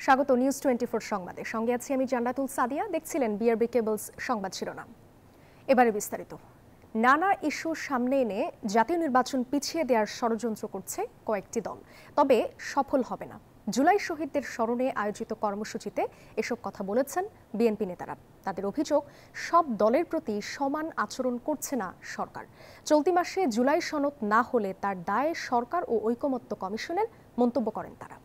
স্বাগত নিউজ 24 সংবাদে। সঙ্গে আছি আমি জান্নাতুল সাদিয়া। দেখছিলেন বিআরবি কেবলস সংবাদ শিরোনাম। এবারে বিস্তারিত। নানা ইস্যু সামনে এনে জাতীয় নির্বাচন পিছিয়ে দেওয়ার ষড়যন্ত্র করছে কয়েকটি দল, তবে সফল হবে না। জুলাই শহীদদের স্মরণে আয়োজিত কর্মসূচিতে এসব কথা বলেছেন বিএনপি নেতারা। তাদের অভিযোগ, সব দলের প্রতি সমান আচরণ করছে না সরকার। চলতি মাসে জুলাই সনদ না হলে তার দায় সরকার ও ঐকমত্য কমিশনের, মন্তব্য করেন তারা।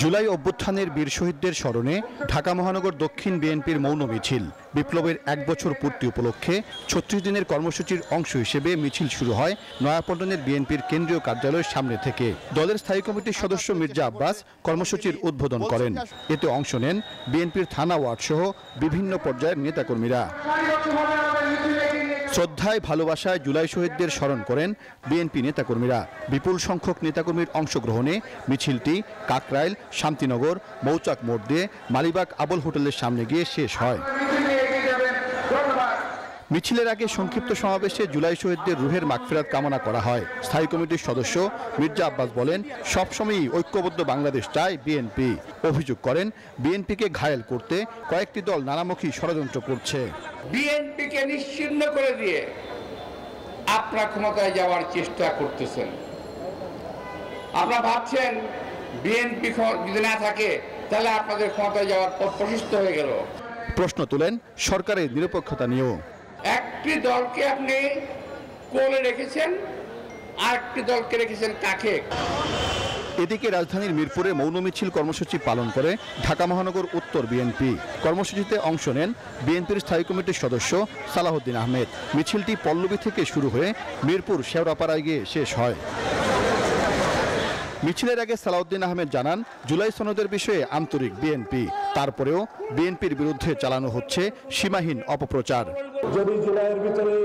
জুলাই অভ্যুত্থানের বীর শহীদদের স্মরণে ঢাকা মহানগর দক্ষিণ বিএনপির মৌন মিছিল। বিপ্লবের 1 বছর পূর্তি উপলক্ষে 36 দিনের কর্মসূচির অংশ হিসেবে মিছিল শুরু হয় নয়াপল্টনের বিএনপির কেন্দ্রীয় কার্যালয়ের সামনে থেকে। দলের স্থায়ী কমিটির সদস্য মির্জা আব্বাস কর্মসূচির উদ্বোধন করেন। এতে অংশ নেন বিএনপির থানা ওয়ার্ড সহ বিভিন্ন পর্যায়ের নেতাকর্মীরা। শ্রদ্ধায় ভালোবাসায় জুলাই শহীদদের স্মরণ করেন বিএনপি নেতাকর্মীরা। বিপুল সংখ্যক নেতাকর্মীর অংশগ্রহণে মিছিলটি কাকরাইল, শান্তিনগর, মৌচাক মোড় দিয়ে মালিবাগ আবুল হোটেলের সামনে গিয়ে শেষ হয়। মিছিলের আগে সংক্ষিপ্ত সমাবেশে জুলাই শহীদদের রুহের মাগফিরাত কামনা করা হয়। স্থায়ী কমিটির সদস্য মির্জা আব্বাস বলেন, সবসময়ই ঐক্যবদ্ধ বাংলাদেশ চায় বিএনপি। অভিযোগ করেন, বিএনপিকে ঘায়েল করতে কয়েকটি দল নানামুখী ষড়যন্ত্র করছে। বিএনপিকে নিশ্চিহ্ন করে দিয়ে আপনারা ক্ষমতায় যাওয়ার চেষ্টা করতেছেন। আপনারা ভাবছেন বিএনপি যদি না থাকে তাহলে আপনাদের ক্ষমতায় যাওয়ার পথ প্রশস্ত হয়ে গেল। প্রশ্ন তুলেন সরকারের নিরপেক্ষতা নিয়েও। একটি দলকে আপনি কোলে রেখেছেন, আরেকটি দলকে রেখেছেন কাকে। এদিকে রাজধানীর মিরপুরে মৌন মিছিল কর্মসূচি পালন করে ঢাকা মহানগর উত্তর বিএনপি। কর্মসূচিতে অংশ নেন বিএনপির স্থায়ী কমিটির সদস্য সালাহউদ্দিন আহমেদ। মিছিলটি পল্লবী থেকে শুরু হয়ে মিরপুর শেওড়াপাড়ায় গিয়ে শেষ হয়। মিছিলের আগে সালাউদ্দিন আহমেদ জানান, জুলাই সনদের বিষয়ে আন্তরিক বিএনপি, তারপরেও বিএনপির বিরুদ্ধে চালানো হচ্ছে সীমাহীন অপপ্রচার। যদি জুলাইয়ের ভিতরে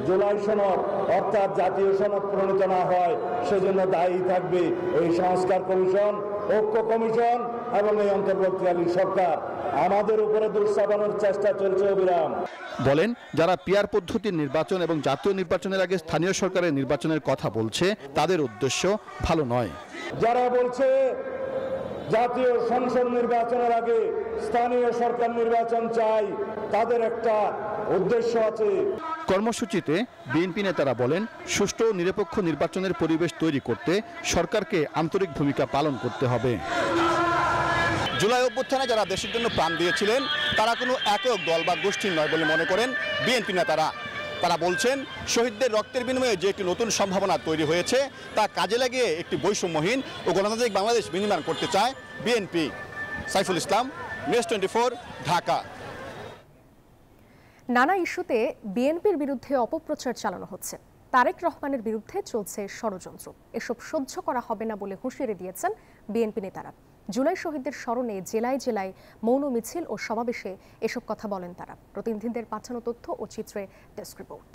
জুলাই সনদ অর্থাৎ জাতীয় সনদ প্রণীত না হয়, সেজন্য দায়ী থাকবে এই সংস্কার কমিশন, ঐক্য কমিশন এবং এই অন্তর্বর্তীকালীন সরকার। আমাদের উপরে দোষ চাপানোর চেষ্টা চলছে অবিরাম। বলেন, যারা পিআর পদ্ধতির নির্বাচন এবং জাতীয় নির্বাচনের আগে স্থানীয় সরকারের নির্বাচনের কথা বলছে, তাদের উদ্দেশ্য ভালো নয়। যারা বলছে জাতীয় সংসদ নির্বাচনের আগে স্থানীয় সরকার নির্বাচন চাই, তাদের একটা উদ্দেশ্য আছে। কর্মসূচিতে বিএনপি নেতারা বলেন, সুষ্ঠু ও নিরপেক্ষ নির্বাচনের পরিবেশ তৈরি করতে সরকারকে আন্তরিক ভূমিকা পালন করতে হবে। জুলাই অভ্যুত্থানে যারা দেশের জন্য প্রাণ দিয়েছিলেন তারা কোনো একক দল বা গোষ্ঠীর নয় বলে মনে করেন বিএনপি নেতারা। তারা বলছেন, শহীদদের রক্তের বিনিময়ে যে একটি নতুন সম্ভাবনা তৈরি হয়েছে তা কাজে লাগিয়ে একটি বৈষম্যহীন ও গণতান্ত্রিক বাংলাদেশ বিনির্মাণ করতে চায় বিএনপি। সাইফুল ইসলাম, নিউজ 24, ঢাকা। নানা ইস্যুতে বিএনপির বিরুদ্ধে অপপ্রচার চালানো হচ্ছে। তারেক রহমানের বিরুদ্ধে চলছে ষড়যন্ত্র। এসব সহ্য করা হবে না বলে হুঁশিয়ারি দিয়েছেন বিএনপি নেতারা। জুলাই শহীদদের স্মরণে জেলায় জেলায় মৌন মিছিল ও সমাবেশে এসব কথা বলেন তারা। প্রতিনিধিদের পাঠানো তথ্য ও চিত্রে ডেস্ক রিপোর্ট।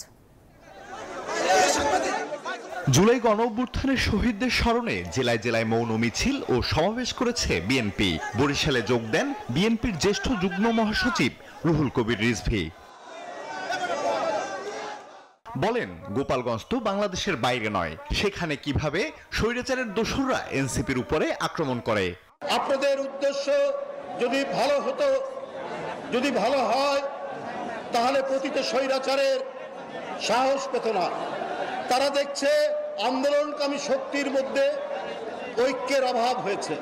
জুলাই গণঅভ্যুত্থানের শহীদদের স্মরণে জেলায় জেলায় মৌন মিছিল ও সমাবেশ করেছে বিএনপি। বরিশালে যোগ দেন বিএনপির জ্যেষ্ঠ যুগ্ম মহাসচিব রুহুল কবির রিজভী। বলেন, গোপালগঞ্জ তো বাংলাদেশের বাইরে নয়, সেখানে কিভাবে স্বৈরাচারের দোসররা এনসিপির উপরে আক্রমণ করে। আপনাদের উদ্দেশ্য যদি ভালো হতো, যদি ভালো হয়, তাহলে প্রতিটা স্বৈরাচারের সাহস পেত না। তারা দেখছে আন্দোলনকামী শক্তির মধ্যে ঐক্যের অভাব হয়েছে।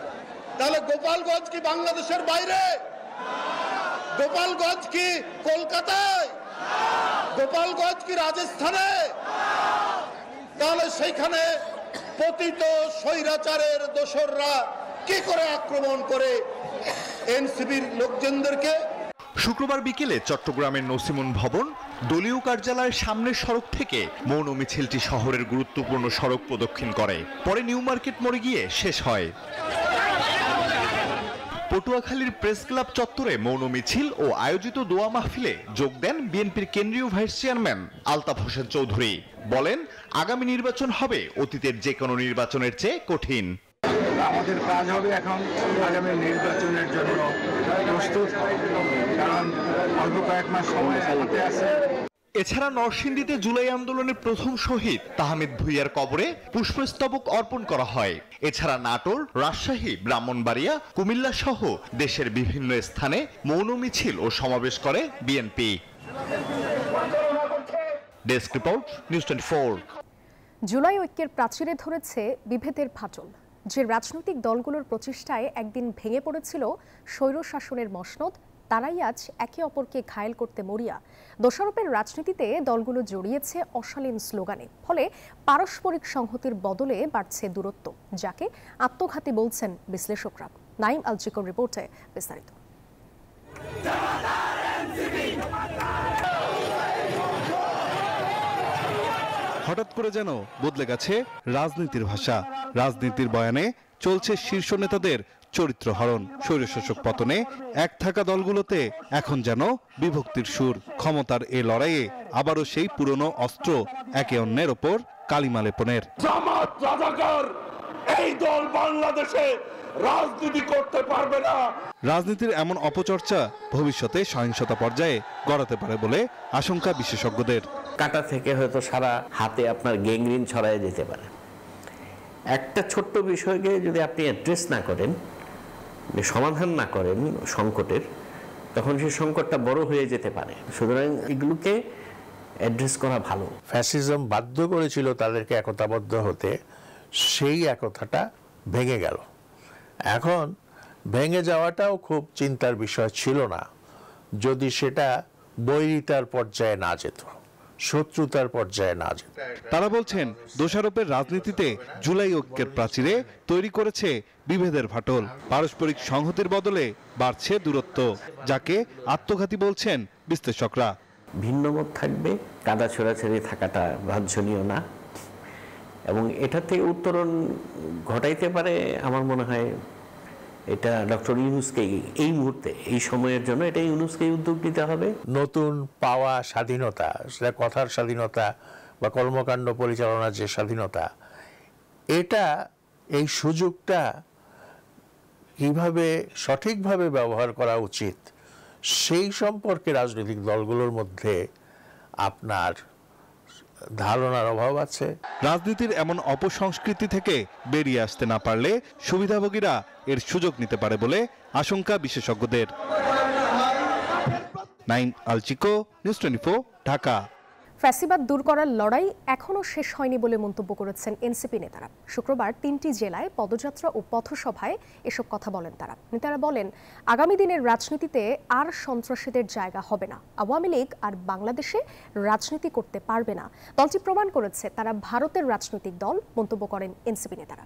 তাহলে গোপালগঞ্জ কি বাংলাদেশের বাইরে? গোপালগঞ্জ কি কলকাতায়? গোপালগঞ্জ কি রাজস্থানে? তাহলে সেইখানে পতিত স্বৈরাচারের দোসররা কি করে আক্রমণ করে এনসিপির লোকজনদেরকে? শুক্রবার বিকেলে চট্টগ্রামের নসিমন ভবন দলীয় কার্যালয়ের সামনের সড়ক থেকে মৌন মিছিলটি শহরের গুরুত্বপূর্ণ সড়ক প্রদক্ষিণ করে, পরে নিউ মার্কেট মোড়ে গিয়ে শেষ হয়। পটুয়াখালীর প্রেস ক্লাব চত্বরে মৌন মিছিল ও আয়োজিত দোয়া মাহফিলে যোগ দেন বিএনপির কেন্দ্রীয় ভাইস চেয়ারম্যান আলতাফ হোসেন চৌধুরী। বলেন, আগামী নির্বাচন হবে অতীতের যে কোনো নির্বাচনের চেয়ে কঠিন। আমাদের কাজ হবে এখন আগামী নির্বাচনের জন্য প্রস্তুত, কারণ অল্প কয়েক মাস সময় হাতে আছে। এছাড়া নরসিংদীতে জুলাই আন্দোলনের প্রথম শহীদ তাহমিদ ভুঁইয়ার কবরে পুষ্পস্তবক অর্পণ করা হয়। এছাড়া নাটোর, রাজশাহী, ব্রাহ্মণবাড়িয়া, কুমিল্লা সহ দেশের বিভিন্ন স্থানে মৌন মিছিল ও সমাবেশ করে BNP. Desk report, news 24। July ঐক্যের প্রাচীরে ধরেছে বিভেদের ফাটল। যে রাজনৈতিক দলগুলোর প্রচেষ্টায় একদিন ভেঙে পড়েছিল স্বৈরশাসনের মসনদ, তারাই আজ একে অপরকে ঘায়েল করতে মরিয়া। দোষারোপের রাজনীতিতে দলগুলো জড়িয়েছে অশালীন স্লোগানে, ফলে পারস্পরিক সংহতির বদলে বাড়ছে দূরত্ব, যাকে আত্মঘাতী বলছেন বিশ্লেষকরা। নাইম আলচিকোর রিপোর্টে বিস্তারিত। হঠাৎ করে যেন বদলে গেছে রাজনীতির ভাষা। রাজনীতির বয়ানে চলছে শীর্ষ নেতাদের চরিত্র হরণ। স্বৈরশাসক পতনে এক থাকা দলগুলোতে এখন যেন বিভক্তির সুর। ক্ষমতার এ লড়াইয়ে আবারও সেই পুরনো অস্ত্র একে অন্যের ওপর কালিমা লেপনের। জামাত রাজাকার এই দল বাংলাদেশে রাজনীতি করতে পারবে না। রাজনীতির এমন অপচর্চা ভবিষ্যতে সহিংসতা পর্যায়ে গড়াতে পারে বলে আশঙ্কা বিশেষজ্ঞদের। কাঁটা থেকে হয়তো সারা হাতে আপনার গ্যাংগ্রিন ছড়ায় যেতে পারে। একটা ছোট্ট বিষয়কে যদি আপনি অ্যাড্রেস না করেন, সমাধান না করেন সংকটের, তখন সেই সংকটটা বড় হয়ে যেতে পারে। সুতরাং এগুলোকে অ্যাড্রেস করা ভালো। ফ্যাসিজম বাধ্য করেছিল তাদেরকে একতাবদ্ধ হতে, সেই একতাটা ভেঙে গেল। এখন ভেঙে যাওয়াটাও খুব চিন্তার বিষয় ছিল না, যদি সেটা বৈরিতার পর্যায়ে না যেত, শত্রুতার পর্যায়ে না যেত। তারা বলছেন দোষারোপের রাজনীতিতে জুলাই ঐক্যের প্রাচীরে তৈরি করেছে বিভেদের ফাটল। পারস্পরিক সংহতির বদলে বাড়ছে দূরত্ব, যাকে আত্মঘাতী বলছেন বিশ্লেষকরা। ভিন্নমত থাকবে, কাদা ছোড়াছড়ি থাকাটা বাঞ্ছনীয় না, এবং এটা থেকে উত্তরণ ঘটাইতে পারে আমার মনে হয় এটা ডক্টর ইউনূসকে এই মুহূর্তে, এই সময়ের জন্য এটা ইউনূসকে উদ্যোগ নিতে হবে। নতুন পাওয়া স্বাধীনতা, সেটা কথার স্বাধীনতা বা কর্মকাণ্ড পরিচালনার যে স্বাধীনতা, এটা এই সুযোগটা কিভাবে সঠিকভাবে ব্যবহার করা উচিত, সেই সম্পর্কে রাজনৈতিক দলগুলোর মধ্যে আপনার ধারণার অভাব আছে। রাজনীতির এমন অপসংস্কৃতি থেকে বেরিয়ে আসতে না পারলে সুবিধাভোগীরা এর সুযোগ নিতে পারে বলে আশঙ্কা বিশেষজ্ঞদের। নাইম আলচিকো, নিউজ 24, ঢাকা। ফ্যাসিবাদ দূর করার লড়াই এখনও শেষ হয়নি বলে মন্তব্য করেছেন এনসিপি নেতারা। শুক্রবার 3টি জেলায় পদযাত্রা ও পথসভায় এসব কথা বলেন তারা। নেতারা বলেন, আগামী দিনের রাজনীতিতে আর সন্ত্রাসীদের জায়গা হবে না। আওয়ামী লীগ আর বাংলাদেশে রাজনীতি করতে পারবে না। দলটি প্রমাণ করেছে তারা ভারতের রাজনৈতিক দল, মন্তব্য করেন এনসিপি নেতারা।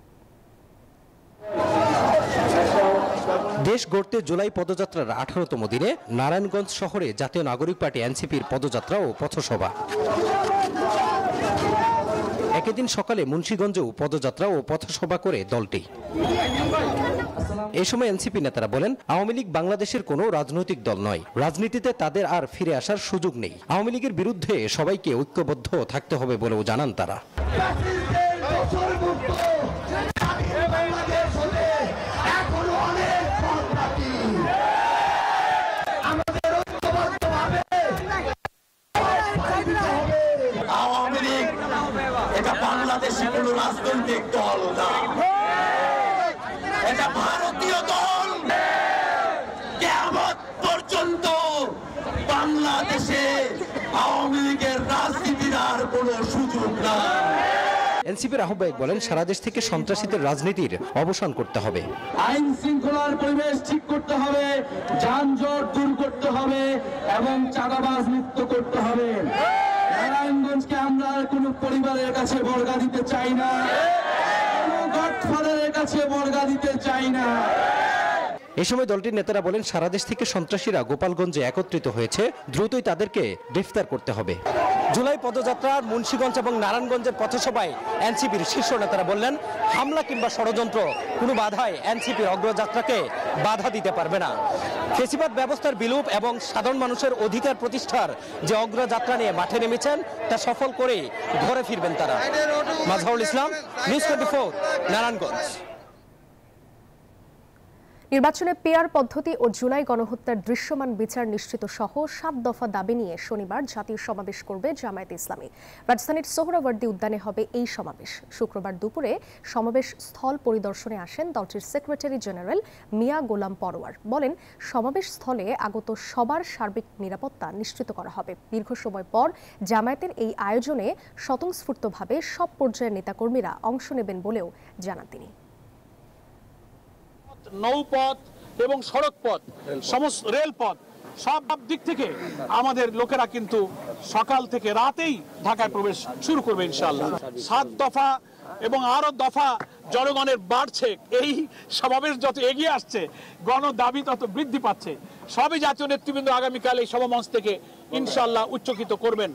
দেশ গড়তে জুলাই পদযাত্রার 18তম দিনে নারায়ণগঞ্জ শহরে জাতীয় নাগরিক পার্টি এনসিপির পদযাত্রা ও পথসভা। একই দিন সকালে মুন্সিগঞ্জেও পদযাত্রা ও পথসভা করে দলটি। এই সময় এনসিপি নেতারা বলেন, আওয়ামী লীগ বাংলাদেশের কোনো রাজনৈতিক দল নয়, রাজনীতিতে তাদের আর ফিরে আসার সুযোগ নেই। আওয়ামী লীগের বিরুদ্ধে সবাইকে ঐক্যবদ্ধ থাকতে হবে বলেও জানান তারা। আওয়ামী লীগ এটা বাংলাদেশি কোনো রাজনৈতিক দল না, এটা ভারতীয় দল। কিয়ামত পর্যন্ত বাংলাদেশে আওয়ামী লীগের রাজনীতির আর কোনো সুযোগ নাই। এনসিপির আহ্বায়ক বলেন, সারা দেশ থেকে সন্ত্রাসীদের রাজনীতির অবসান করতে হবে। আইন শৃঙ্খলার পরিবেশ ঠিক করতে হবে, যানজট দূর করতে হবে এবং চাঁদাবাজ মুক্ত করতে হবে। নারায়ণগঞ্জকে আমরা কোনো পরিবারের কাছে বর্গা দিতে চাই না, কোনো গডফাদারের কাছে বর্গা দিতে চাই না। এই সময় দলটির নেতারা বলেন, সারা দেশ থেকে সন্ত্রাসীরা গোপালগঞ্জে একত্রিত হয়েছে, দ্রুতই তাদেরকে গ্রেফতার করতে হবে। জুলাই পদযাত্রার মুন্সিগঞ্জ এবং নারায়ণগঞ্জের পথসভায় এনসিপির শীর্ষ নেতারা বললেন, হামলা কিংবা ষড়যন্ত্র কোনো বাধায় এনসিপির অগ্রযাত্রাকে বাধা দিতে পারবে না। ফ্যাসিবাদ ব্যবস্থার বিলোপ এবং সাধারণ মানুষের অধিকার প্রতিষ্ঠার যে অগ্রযাত্রা নিয়ে মাঠে নেমেছেন তা সফল করে ঘরে ফিরবেন তারা। মাজহারুল ইসলাম, নিউজ 24, নারায়ণগঞ্জ। নির্বাচনে পেয়ার পদ্ধতি ও জুলাই গণহত্যার দৃশ্যমান বিচার নিশ্চিত সহ 7 দফা দাবি নিয়ে শনিবার জাতীয় সমাবেশ করবে জামায়াতে ইসলামী। রাজধানীর সোহরাওয়ার্দী উদ্যানে হবে এই সমাবেশ। শুক্রবার দুপুরে সমাবেশ স্থল পরিদর্শনে আসেন দলটির সেক্রেটারি জেনারেল মিয়া গোলাম পরোয়ার। বলেন, সমাবেশ স্থলে আগত সবার সার্বিক নিরাপত্তা নিশ্চিত করা হবে। দীর্ঘ সময় পর জামায়াতের এই আয়োজনে স্বতঃস্ফূর্তভাবে সব পর্যায়ের নেতাকর্মীরা অংশ নেবেন বলেও জানান তিনি। নৌপথ এবং সড়ক পথ, সমস্ত রেলপথ, সব দিক থেকে আমাদের লোকেরা কিন্তু সকাল থেকে রাতেই ঢাকায় প্রবেশ শুরু করবে ইনশাআল্লাহ। 7 দফা এবং আরো দফা জনগণের বাড়ছে। এই সমাবেশ যত এগিয়ে আসছে, গণ দাবি তত বৃদ্ধি পাচ্ছে। সবই জাতীয় নেতৃবৃন্দ আগামীকাল এই সমাবেশ থেকে ইনশাআল্লাহ উচ্চকিত করবেন।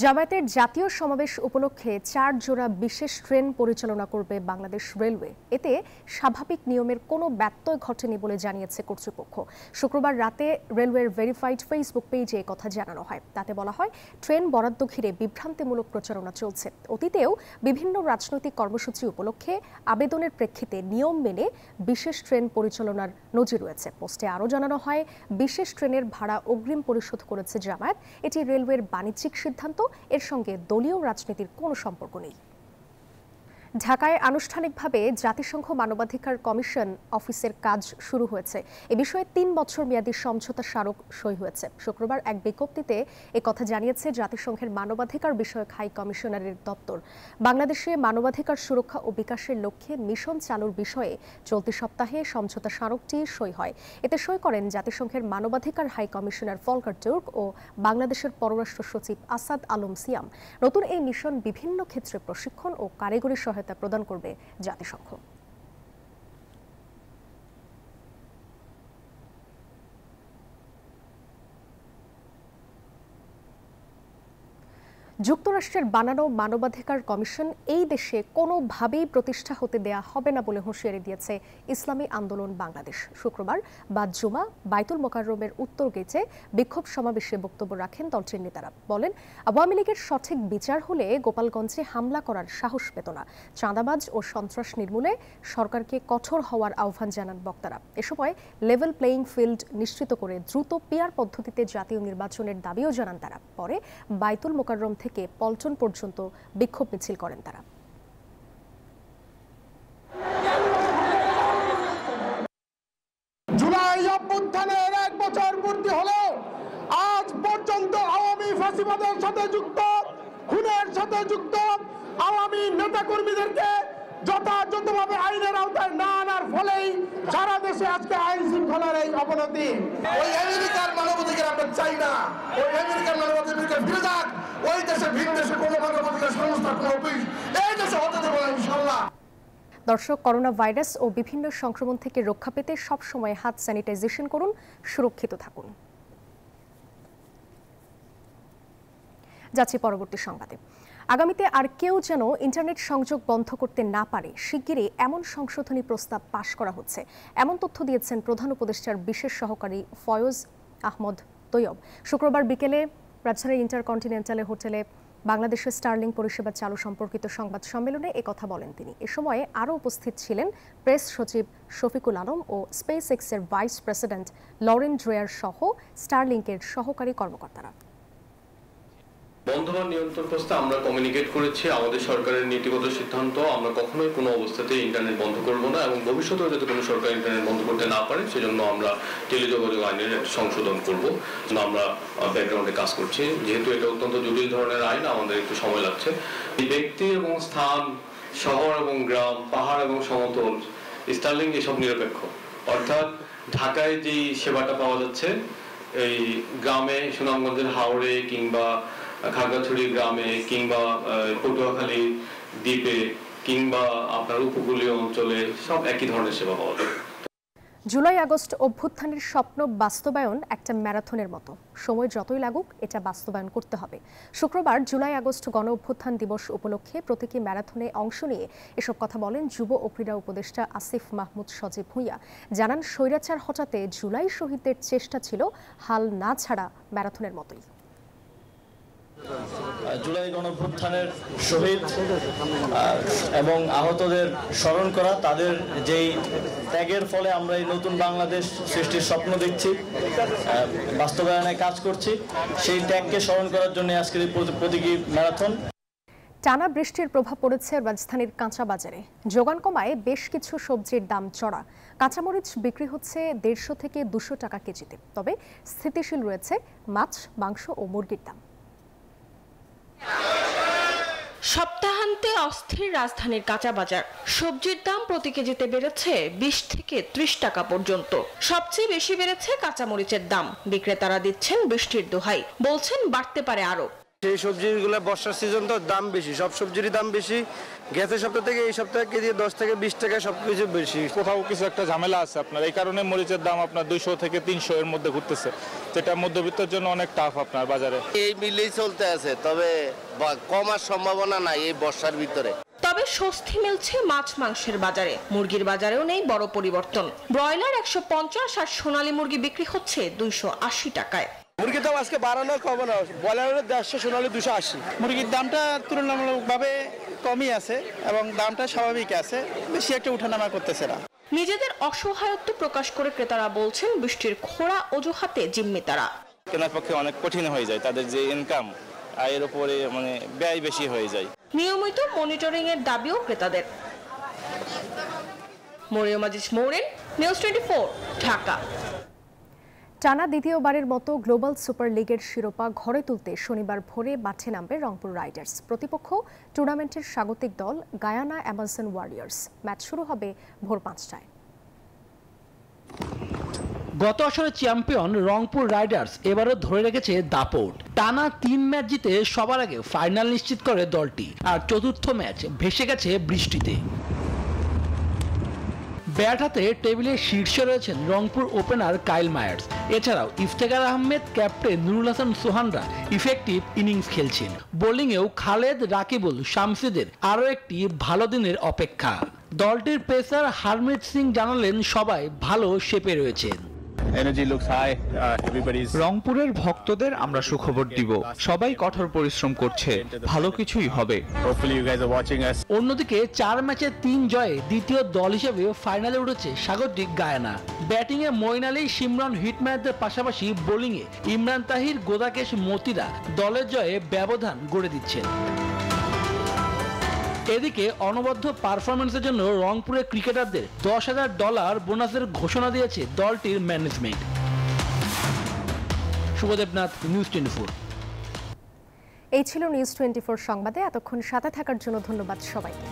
জামায়াতের জাতীয় সমাবেশ উপলক্ষে 4 জোড়া বিশেষ ট্রেন পরিচালনা করবে বাংলাদেশ রেলওয়ে। এতে স্বাভাবিক নিয়মের কোনো ব্যত্যয় ঘটেনি বলে জানিয়েছে কর্তৃপক্ষ। শুক্রবার রাতে রেলওয়ের ভেরিফাইড ফেসবুক পেজে কথা জানানো হয়। তাতে বলা হয়, ট্রেন বরাদ্দ ঘিরে বিভ্রান্তিমূলক প্রচারণা চলছে। অতীতেও বিভিন্ন রাজনৈতিক কর্মসূচি উপলক্ষে আবেদনের প্রেক্ষিতে নিয়ম মেনে বিশেষ ট্রেন পরিচালনার নজির রয়েছে। পোস্টে আরও জানানো হয়, বিশেষ ট্রেনের ভাড়া অগ্রিম পরিশোধ করেছে জামায়াত। এটি রেলওয়ের বাণিজ্যিক সিদ্ধান্ত, এর সঙ্গে দলীয় রাজনীতির কোনো সম্পর্ক নেই। ঢাকায় আনুষ্ঠানিকভাবে জাতিসংঘ মানবাধিকার কমিশন অফিসের কাজ শুরু হয়েছে। এ বিষয়ে 3 বছর মেয়াদী সমঝোতা স্মারক সই হয়েছে। শুক্রবার এক বিজ্ঞপ্তিতে একথা জানিয়েছে জাতিসংঘের মানবাধিকার বিষয়ক হাই কমিশনারের দপ্তর। বাংলাদেশে মানবাধিকার সুরক্ষা ও বিকাশের লক্ষ্যে মিশন চালুর বিষয়ে চলতি সপ্তাহে সমঝোতা স্মারকটি সই হয়। এতে সই করেন জাতিসংঘের মানবাধিকার হাই কমিশনার ফলকার তুর্ক ও বাংলাদেশের পররাষ্ট্র সচিব আসাদ আলম সিয়াম। নতুন এই মিশন বিভিন্ন ক্ষেত্রে প্রশিক্ষণ ও কারিগরি সহায়তা প্রদান করবে জাতিসংঘ। যুক্তরাষ্ট্রের বানানো মানবাধিকার কমিশন এই দেশে কোনোভাবেই প্রতিষ্ঠা হতে দেয়া হবে না বলে হুঁশিয়ারি দিয়েছে ইসলামী আন্দোলন বাংলাদেশ। শুক্রবার বাদ জুমা বাইতুল মোকাররমের উত্তর গেটে বিক্ষোভ সমাবেশে বক্তব্য রাখেন দলটির নেতারা। বলেন, আওয়ামী লীগের সঠিক বিচার হলে গোপালগঞ্জে হামলা করার সাহস পেত না। চাঁদাবাজ ও সন্ত্রাস নির্মূলে সরকারকে কঠোর হওয়ার আহ্বান জানান বক্তারা। এ সময় লেভেল প্লেয়িং ফিল্ড নিশ্চিত করে দ্রুত পিআর পদ্ধতিতে জাতীয় নির্বাচনের দাবিও জানান তারা। পরে বাইতুল মোকাররম থেকে পল্টন পর্যন্ত বিক্ষোভ মিছিল করেন তারা। জুলাই অভ্যুত্থানের 1 বছর পূর্তি হলো, আজ পর্যন্ত আওয়ামী ফ্যাসিবাদের সাথে যুক্ত, খুনের সাথে যুক্ত আওয়ামী নেতাকর্মীদেরকে যথাযথভাবে আইনের আওতায় না আনার ফলেই সারা দেশে আজকে আইন শৃঙ্খলার এই অবনতি। ওই আমেরিকার মানবাধিকার আমরা চাই না। ওই আমেরিকার মানবাধিকার ফিরে যাক। ওই দেশে ভিন দেশে কোনো মানবাধিকার সংস্থা, কোনো অফিস এই দেশে হতে দেব না ইনশাআল্লাহ। দর্শক, করোনা ভাইরাস ও বিভিন্ন সংক্রমণ থেকে রক্ষা পেতে সবসময় হাত স্যানিটাইজেশন করুন, সুরক্ষিত থাকুন। যাচ্ছি পরবর্তী সংবাদে। আগামীতে আর কেউ যেন ইন্টারনেট সংযোগ বন্ধ করতে না পারে, শিগগিরই এমন সংশোধনী প্রস্তাব পাশ করা হচ্ছে, এমন তথ্য দিয়েছেন প্রধান উপদেষ্টার বিশেষ সহকারী ফয়জ আহমদ তৈয়ব। শুক্রবার বিকেলে রাজধানীর ইন্টারকন্টিনেন্টালের হোটেলে বাংলাদেশের স্টারলিংক পরিষেবা চালু সম্পর্কিত সংবাদ সম্মেলনে একথা বলেন তিনি। এ সময়ে আরও উপস্থিত ছিলেন প্রেস সচিব শফিকুল আলম ও স্পেস এক্সের ভাইস প্রেসিডেন্ট লরেন ড্রেয়ার সহ স্টারলিংকের সহকারী কর্মকর্তারা। বন্ধমান নিয়ন্ত্রণ প্রস্তাব আমরা কমিউনিকেট করেছি, আমাদের সরকারের নীতিগত সিদ্ধান্ত, আমরা কখনোই কোনো অবস্থাতেই ইন্টারনেট বন্ধ করব না এবং ভবিষ্যতেও যাতে কোনো সরকার ইন্টারনেট বন্ধ করতে না পারে সেজন্য আমরা টেলিযোগাযোগ আইনের সংশোধন করব। আমরা ব্যাকগ্রাউন্ডে কাজ করছি। যেহেতু এটা অত্যন্ত জটিল ধরনের আইন, আমাদের একটু সময় লাগছে। ব্যক্তি এবং স্থান, শহর এবং গ্রাম, পাহাড় এবং সমতল, স্টারলিংক এসব নিরপেক্ষ। অর্থাৎ ঢাকায় যেই সেবাটা পাওয়া যাচ্ছে, এই গ্রামে সুনামগঞ্জের হাওড়ে কিংবা খাগড়াছড়ি গ্রামে কিংবা পটুয়াখালী দ্বীপে কিংবা আপনার উপকূলীয় অঞ্চলে সব একই ধরনের সেবা পাওয়া যায়। জুলাই আগস্ট অভ্যুত্থানের স্বপ্ন বাস্তবায়ন একটা ম্যারাথনের মতো, সময় যতই লাগুক এটা বাস্তবায়ন করতে হবে। শুক্রবার জুলাই আগস্ট গণ অভ্যুত্থান দিবস উপলক্ষে প্রতীকী ম্যারাথনে অংশ নিয়ে এসব কথা বলেন যুব ও ক্রীড়া উপদেষ্টা আসিফ মাহমুদ সজীব ভূঁইয়া। জানান, স্বৈরাচার হটাতে জুলাই শহীদদের চেষ্টা ছিল হাল না ছাড়া ম্যারাথনের মতোই। জুলাই গণঅভ্যুত্থানের শহীদ এবং আহতদের স্মরণ করা, তাদের যেই ত্যাগের ফলে আমরা এই নতুন বাংলাদেশ সৃষ্টির স্বপ্ন দেখছি, বাস্তবায়নে কাজ করছি, সেই ত্যাগকে স্মরণ করার জন্য আজকের এই প্রতীকী ম্যারাথন। টানা বৃষ্টির প্রভাব পড়েছে রাজধানীর কাঁচা বাজারে। যোগান কমায় বেশ কিছু সবজির দাম চড়া। কাঁচামরিচ বিক্রি হচ্ছে 150 থেকে 200 টাকা কেজিতে। তবে স্থিতিশীল রয়েছে মাছ, মাংস ও মুরগির দাম। সপ্তাহান্তে অস্থির রাজধানীর কাঁচা বাজার। সবজির দাম প্রতি কেজিতে বেড়েছে 20 থেকে 30 টাকা পর্যন্ত। সবচেয়ে বেশি বেড়েছে কাঁচামরিচের দাম। বিক্রেতারা দিচ্ছেন বৃষ্টির দোহাই, বলছেন বাড়তে পারে আরো। সেই সবজিগুলো বর্ষার সিজন তো দাম বেশি, সব সবজিরই দাম বেশি। গেছে সপ্তাহ থেকে এই সপ্তাহে কেজি 10 থেকে 20 টাকা সবকিছু বেশি। কোথাও কিছু একটা ঝামেলা আছে আপনার, এই কারণে মরিচের দাম আপনার 200 থেকে 300 এর মধ্যে ঘুরতেছে, যেটা মধ্যবিত্তের জন্য অনেক টাফ আপনার বাজারে। এই মিলেই চলতে আছে, তবে কমার সম্ভাবনা নাই এই বর্ষার ভিতরে। তবে স্বস্তি মিলছে মাছ মাংসের বাজারে। মুরগির বাজারেও নেই বড় পরিবর্তন। ব্রয়লার 150 আর সোনালী মুরগি বিক্রি হচ্ছে 280 টাকায়। মুরগির দাম আজকে বাড়ানো কম না, ব্রয়লারের 150, সোনালী 280। মুরগির দামটা তুলনামূলকভাবে কমই আছে এবং দামটা স্বাভাবিক আছে, বেশি একটা উঠানামা করতেছে না। নিজেদের অসহায়ত্ব প্রকাশ করে ক্রেতারা বলছেন বৃষ্টির খোঁড়া অজুহাতে জিম্মি তারা। কেনার পক্ষে অনেক কঠিন হয়ে যায়, তাদের যে ইনকাম আয়ের উপরে মানে ব্যয় বেশি হয়ে যায়। নিয়মিত মনিটরিং এর দাবিও ক্রেতাদের। মরিয়ম আজিজ মৌরেন, নিউজ 24, ঢাকা। টানা দ্বিতীয়বারের মতো গ্লোবাল সুপার লিগের শিরোপা ঘরে তুলতে শনিবার ভোরে মাঠে নামবে রংপুর রাইডার্স। প্রতিপক্ষ টুর্নামেন্টের স্বাগতিক দল গায়ানা অ্যামাজন ওয়ারিয়র্স। ম্যাচ শুরু হবে ভোর 5টায়। গত আসরে চ্যাম্পিয়ন রংপুর রাইডার্স এবারও ধরে রেখেছে দাপট। টানা 3 ম্যাচ জিতে সবার আগে ফাইনাল নিশ্চিত করে দলটি, আর চতুর্থ ম্যাচ ভেসে গেছে বৃষ্টিতে। ব্যাট হাতে টেবিলের শীর্ষে রয়েছেন রংপুর ওপেনার কাইল মায়ার্স। এছাড়াও ইফতেখার আহমেদ, ক্যাপ্টেন নুরুল হাসান সোহানরা ইফেক্টিভ ইনিংস খেলছেন। বোলিংয়েও খালেদ, রাকিবুল, শামসিদের আরও একটি ভালো দিনের অপেক্ষা। দলটির পেসার হারমিত সিং জানালেন সবাই ভালো শেপে রয়েছেন। রংপুরের ভক্তদের আমরা সুখবর দিব, সবাই কঠোর পরিশ্রম করছে, ভালো কিছুই হবে। অন্যদিকে 4 ম্যাচে 3 জয়ে দ্বিতীয় দল হিসেবে ফাইনালে উঠেছে স্বাগতিক গায়ানা। ব্যাটিংয়ে মঈন আলী, শিমরন হিটম্যানদের পাশাপাশি বোলিংয়ে ইমরান তাহির, গোদাকেশ, মতিরা দলের জয়ে ব্যবধান গড়ে দিচ্ছেন। এদিকে অনবদ্য পারফরমেন্সের জন্য রংপুরের ক্রিকেটারদের $10,000 বোনাসের ঘোষণা দিয়েছে দলটির ম্যানেজমেন্ট। শুভদেবনাথ, নিউজ 24। এই ছিল নিউজ 24 সংবাদে। এতক্ষণ সাথে থাকার জন্য ধন্যবাদ সবাইকে।